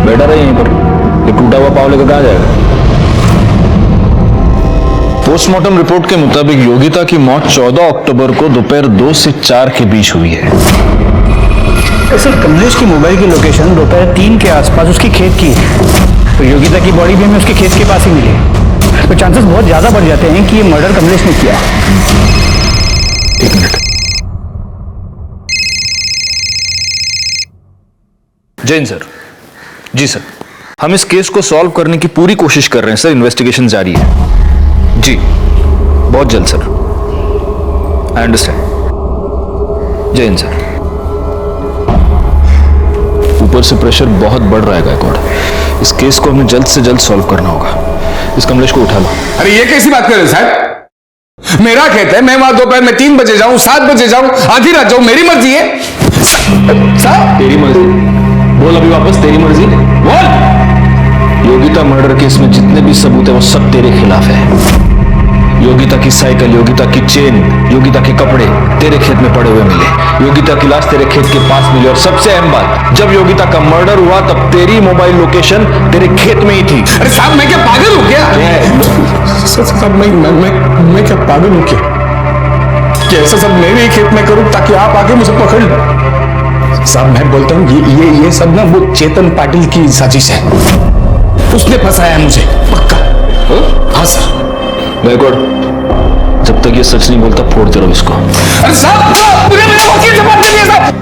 बैठा रहे यहीं पर। ये टूटा हुआ पाव लेकर कहाँ जाएगा? पोस्टमार्टम रिपोर्ट के मुताबिक योगिता की मौत 14 अक्टूबर को दोपहर 2 से 4 के बीच हुई है। सर कमलेश की मोबाइल की लोकेशन दोपहर 3 के आसपास उसकी खेत की है, तो योगिता की बॉडी भी हमें उसके खेत के पास ही मिली, तो चांसेस बहुत ज्यादा बढ़ जाते हैं कि ये मर्डर कमलेश ने किया। एक मिनट। जैन सर। जी सर, हम इस केस को सॉल्व करने की पूरी कोशिश कर रहे हैं सर, इन्वेस्टिगेशन जारी है। जी बहुत जल्द सर। I understand. जय हिंद सर। ऊपर से प्रेशर बहुत बढ़ रहा है गायकवाड़, इस केस को हमें जल्द से जल्द सॉल्व करना होगा। इस कमलेश को उठा लो। अरे ये कैसी बात कर रहे हो साहब? मेरा खेत है, मैं वहां दोपहर में 3 बजे जाऊं, 7 बजे जाऊं, आधी रात जाऊं, मेरी मर्जी है। तेरी मर्जी। बोल अभी वापस, तेरी मर्जी बोल। योगिता मर्डर केस में जितने भी सबूत है वो सब तेरे खिलाफ है। योगिता की साइकिल, योगिता की चेन, योगिता के कपड़े तेरे खेत में पड़े हुए मिले। योगिता की लाश तेरे खेत के पास मिली और सबसे अहम बात, जब योगिता का मर्डर हुआ तब तेरी मोबाइल लोकेशन तेरे खेत में ही थी। अरे साहब मैं क्या पागल हूँ क्या? साहब मैं क्या पागल हूँ क्या ऐसा सब मेरे ही खेत में करूँ ताकि आप आगे मुझे पकड़ लो? साहब मैं बोलता हूँ ये सब ना वो चेतन पाटिल की साजिश है। उसने फंसाया है मुझे पक्का। हाँ सर। बैकवर्ड, जब तक ये सच नहीं बोलता फोड़ते रहो इसको। अरे साहब पूरे मेरे वकील से बात करिए साहब।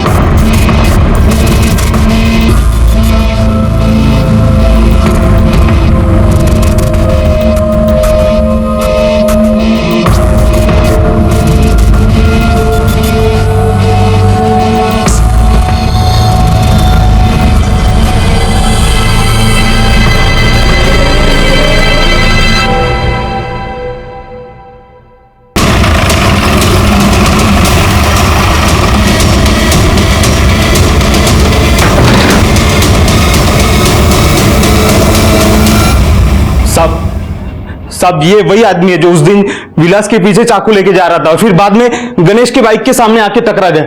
साहब ये वही आदमी है जो उस दिन विलास के पीछे चाकू लेके जा रहा था और फिर बाद में गणेश के बाइक के सामने आके टकरा गया।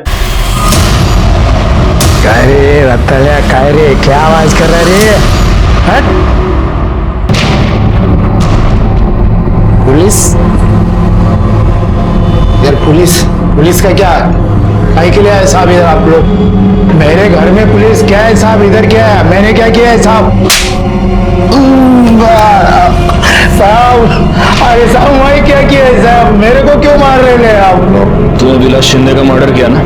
काय रे रतल्या, काय रे क्या आवाज कर रहा रे? हट। पुलिस यार, पुलिस का क्या काहे के लिए है साहब इधर आप लोग? मेरे घर में पुलिस क्या है साहब? इधर क्या है? मैंने क्या किया है साहब? अरे साहब मैं क्या किया है साहब? मेरे को क्यों मार रहे हैं आप लोग? तूने विलास शिंदे का मर्डर किया ना?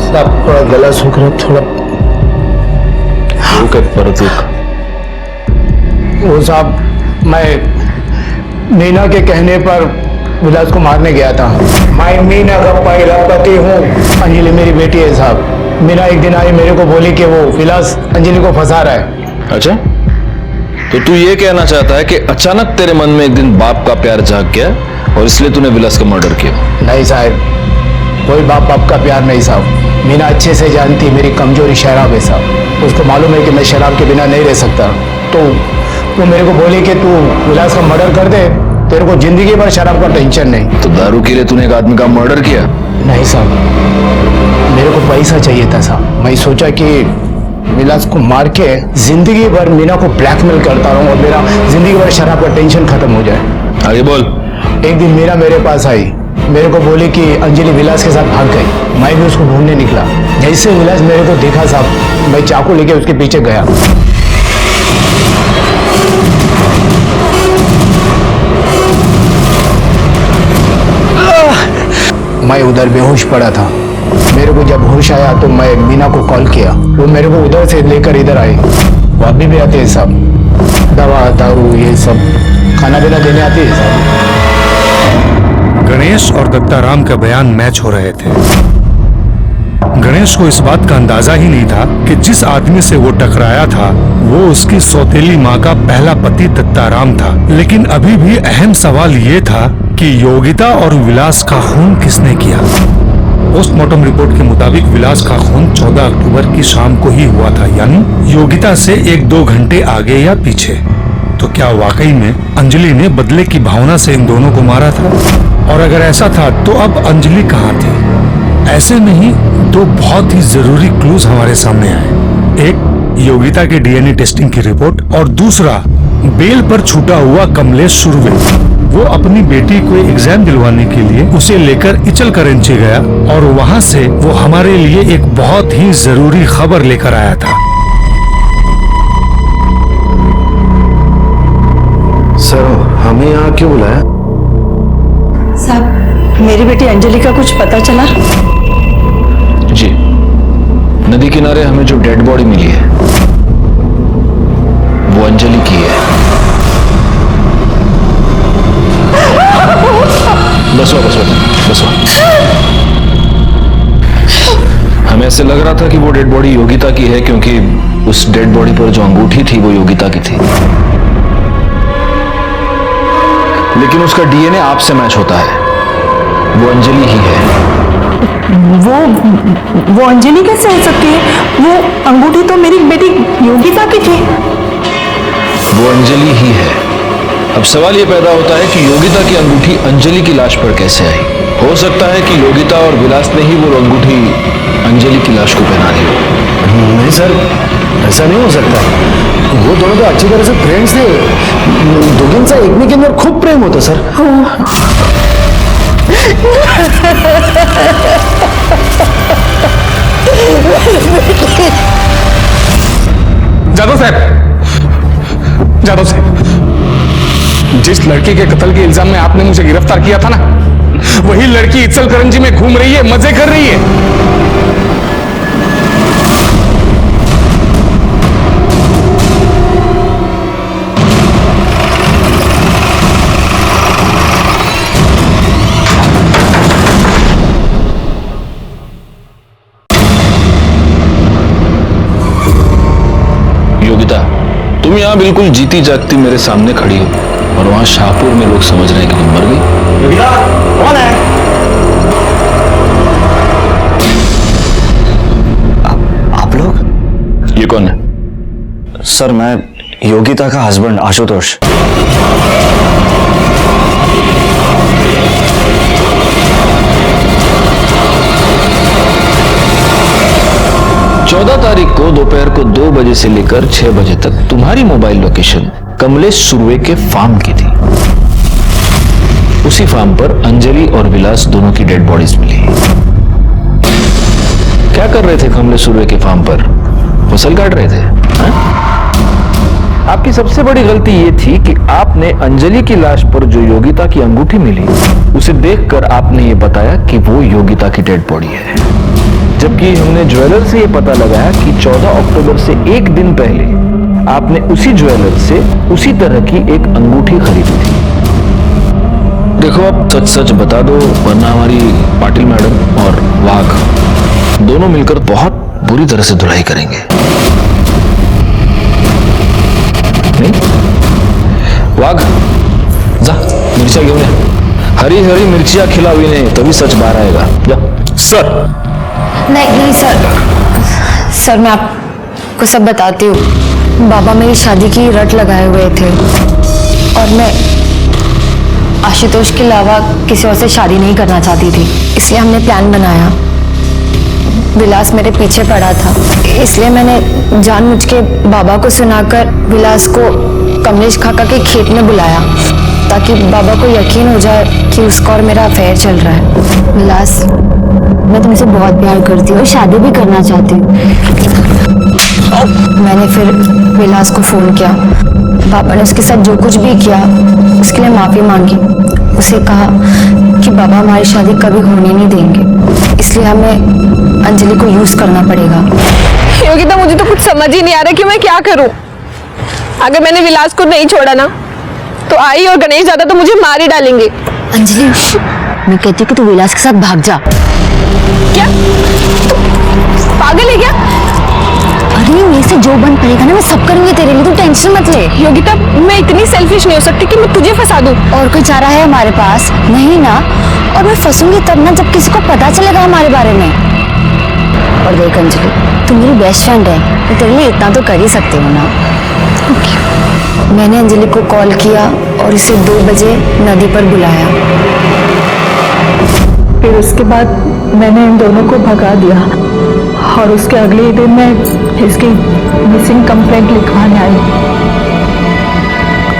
साहब थोड़ा गला सूख रहा, थोड़ा वो साहब मैं मीना के कहने पर विलास को मारने गया था। मैं मीना का पहला पति हूँ। अंजलि मेरी बेटी है साहब। मीना एक दिन आई, मेरे को बोली कि वो विलास अंजलि को फंसा रहा है। अच्छा, तो तू ये कहना चाहता है कि अचानक तेरे मन में एक दिन बाप का प्यार जाग गया और इसलिए तूने विलास का मर्डर किया? नहीं साहब, कोई बाप का प्यार नहीं साहब। मीना अच्छे से जानती मेरी कमजोरी शराब है साहब। उसको मालूम है कि मैं शराब के बिना नहीं रह सकता। तो वो मेरे को बोली कि तू विलास का मर्डर कर दे, तेरे को जिंदगी भर शराब का टेंशन नहीं। तो दारू के लिए तूने एक आदमी का मर्डर किया? नहीं साहब, मेरे को पैसा चाहिए था साहब। मैं सोचा कि विलास को मार के जिंदगी भर मीना को ब्लैकमेल करता रहूं और मेरा जिंदगी भर शराब का टेंशन खत्म हो जाए। आगे बोल। एक दिन मीना मेरे पास आई, मेरे को बोली कि अंजलि विलास के साथ भाग गई। मैं भी उसको ढूंढने निकला। जैसे विलास मेरे को देखा साहब, मैं चाकू लेके उसके पीछे गया। मैं उधर बेहोश पड़ा था। मेरे को जब होश आया तो मैं मीना को कॉल किया। वो मेरे को उधर से लेकर इधर आए। वो अभी भी आते हैं साहब, दवा दारू ये सब खाना पीना देने आते हैं साहब। गणेश और दत्ताराम का बयान मैच हो रहे थे। गणेश को इस बात का अंदाजा ही नहीं था कि जिस आदमी से वो टकराया था वो उसकी सौतेली माँ का पहला पति दत्ताराम था। लेकिन अभी भी अहम सवाल ये था कि योगिता और विलास का खून किसने किया। पोस्टमार्टम रिपोर्ट के मुताबिक विलास का खून 14 अक्टूबर की शाम को ही हुआ था, यानी योगिता से 1-2 घंटे आगे या पीछे। तो क्या वाकई में अंजलि ने बदले की भावना से इन दोनों को मारा था? और अगर ऐसा था तो अब अंजलि कहाँ थी? ऐसे में ही 2 बहुत ही जरूरी क्लूज हमारे सामने आए। एक योगिता के डीएनए टेस्टिंग की रिपोर्ट और दूसरा बेल पर छूटा हुआ कमलेश सुरवे। वो अपनी बेटी को एग्जाम दिलवाने के लिए उसे लेकर इचल करंची गया और वहाँ से वो हमारे लिए एक बहुत ही जरूरी खबर लेकर आया था। सर हमें यहाँ क्यों बुलाया? साहब मेरी बेटी अंजलि का कुछ पता चला? जी, नदी किनारे हमें जो डेड बॉडी मिली है वो अंजलि की है। बसो। हमें ऐसे लग रहा था कि वो डेड बॉडी योगिता की है क्योंकि उस डेड बॉडी पर जो अंगूठी थी वो योगिता की थी, लेकिन उसका डीएनए आपसे मैच होता है। वो अंजलि ही है। वो अंजलि कैसे हो सकती है? वो अंगूठी तो मेरी बेटी योगिता की थी। वो अंजलि ही है। अब सवाल ये पैदा होता है कि योगिता की अंगूठी अंजलि की लाश पर कैसे आई? हो सकता है कि योगिता और विलास ने ही वो अंगूठी अंजलि की लाश को पहना दी हो। नहीं सर, ऐसा नहीं हो सकता। वो दोनों तो अच्छी तरह से फ्रेंड्स थे। दोघींचा एकमेकींवर खूप प्रेम होतं सर। जादव साहब, जिस लड़की के कत्ल के इल्जाम में आपने मुझे गिरफ्तार किया था ना, वही लड़की इचलकरंजी में घूम रही है, मजे कर रही है। योगिता, तुम यहाँ बिल्कुल जीती जागती मेरे सामने खड़ी हो और वहां शाहपुर में लोग समझ रहे हैं कि तुम मर गई। योगिता, कौन है? आप लोग? ये कौन है? सर, मैं योगिता का हस्बैंड आशुतोष। 14 तारीख को दोपहर को 2 बजे से लेकर 6 बजे तक तुम्हारी मोबाइल लोकेशन कमलेश सुर्वे के फार्म की थी। उसी फार्म पर अंजलि और विलास दोनों की डेड बॉडीज मिली। क्या कर रहे थे कमलेश सुर्वे के फार्म पर? फसल काट रहे थे? आपकी सबसे बड़ी गलती यह थी कि आपने अंजलि की लाश पर जो योगिता की अंगूठी मिली उसे देखकर आपने ये बताया कि वो योगिता की डेड बॉडी है, जबकि हमने ज्वेलर से ये पता लगाया कि 14 अक्टूबर से एक दिन पहले आपने उसी ज्वेलर से उसी तरह की एक अंगूठी खरीदी थी। देखो, अब सच सच बता दो, वरना हमारी पाटिल मैडम और वाघ दोनों मिलकर बहुत बुरी तरह से धुलाई करेंगे। नहीं? वाघ, जा मिर्चियां घेऊन या। हरी हरी मिर्चियां खिलाओ इन्हें, तभी सच बाहर आएगा। जा। सर। नहीं सर, मैं आपको सब बताती हूँ। बाबा मेरी शादी की रट लगाए हुए थे और मैं आशुतोष के अलावा किसी और से शादी नहीं करना चाहती थी, इसलिए हमने प्लान बनाया। विलास मेरे पीछे पड़ा था, इसलिए मैंने जानबूझ के बाबा को सुनाकर विलास को कमलेश काका के खेत में बुलाया ताकि बाबा को यकीन हो जाए कि उसका और मेरा अफेयर चल रहा है। विलास, मैं तुमसे बहुत प्यार करती हूँ और शादी भी करना चाहती हूँ। मैंने फिर विलास को फोन किया। बाबा ने उसके साथ जो कुछ भी किया उसके लिए माफी मांगी। उसे कहा कि बाबा हमारी शादी कभी होने नहीं देंगे, इसलिए हमें अंजलि को यूज करना पड़ेगा। योगिता, मुझे तो कुछ समझ ही नहीं आ रहा कि मैं क्या करूं। अगर मैंने विलास को नहीं छोड़ा ना तो आई और गणेश दादा तो मुझे मार ही डालेंगे। अंजलि, मैं कहती हूँ कि तू विलास के साथ भाग जा। क्या तू पागल है क्या? अरे मेरे से जो बन पड़ेगा ना मैं सब करूंगी तेरे लिए, तू टेंशन मत ले। योगिता, मैं इतनी सेल्फिश नहीं हो सकती कि मैं तुझे फंसा दूं। और कोई चारा है हमारे पास? नहीं ना। और मैं फंसूंगी तब ना जब किसी को पता चलेगा हमारे बारे में। और देख अंजलि, तू मेरी बेस्ट फ्रेंड है, तो तेरे लिए इतना तो कर ही सकती हूँ ना। मैंने अंजलि को कॉल किया और इसे 2 बजे नदी पर बुलाया। फिर उसके बाद मैंने इन दोनों को भगा दिया और उसके अगले दिन मैं इसकी मिसिंग कंप्लेंट लिखवाने आई।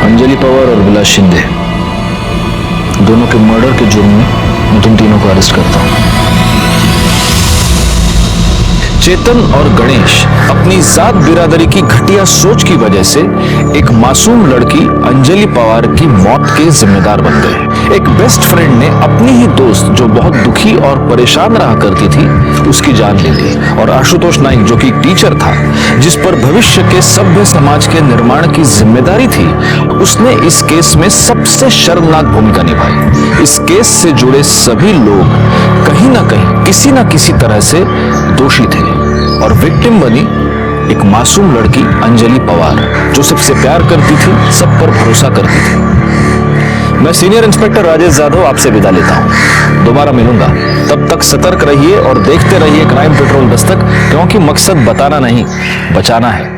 अंजलि पवार और विलास शिंदे दोनों के मर्डर के जुर्म में मैं तुम तीनों को अरेस्ट करता हूं। चेतन और गणेश अपनी जात बिरादरी की घटिया सोच की वजह से एक मासूम लड़की अंजलि पवार की मौत के जिम्मेदार बन गए। एक बेस्ट फ्रेंड ने अपनी ही दोस्त जो बहुत दुखी और परेशान रहा करती थी उसकी जान ले ली, और आशुतोष नाइक जो कि टीचर था जिस पर भविष्य के सभ्य समाज के निर्माण की जिम्मेदारी थी, उसने इस केस में सबसे शर्मनाक भूमिका निभाई। इस केस से जुड़े सभी लोग कहीं ना कहीं किसी ना किसी तरह से दोषी थे और विक्टिम बनी एक मासूम लड़की अंजलि पवार जो सबसे प्यार करती थी, सब पर भरोसा करती थी। मैं सीनियर इंस्पेक्टर राजेश जाधव आपसे विदा लेता हूँ। दोबारा मिलूंगा, तब तक सतर्क रहिए और देखते रहिए क्राइम पेट्रोल दस्तक, क्योंकि मकसद बताना नहीं, बचाना है।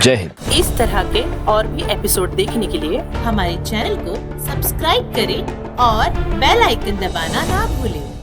जय हिंद। इस तरह के और भी एपिसोड देखने के लिए हमारे चैनल को सब्सक्राइब करें और बेल आइकन दबाना ना भूलें।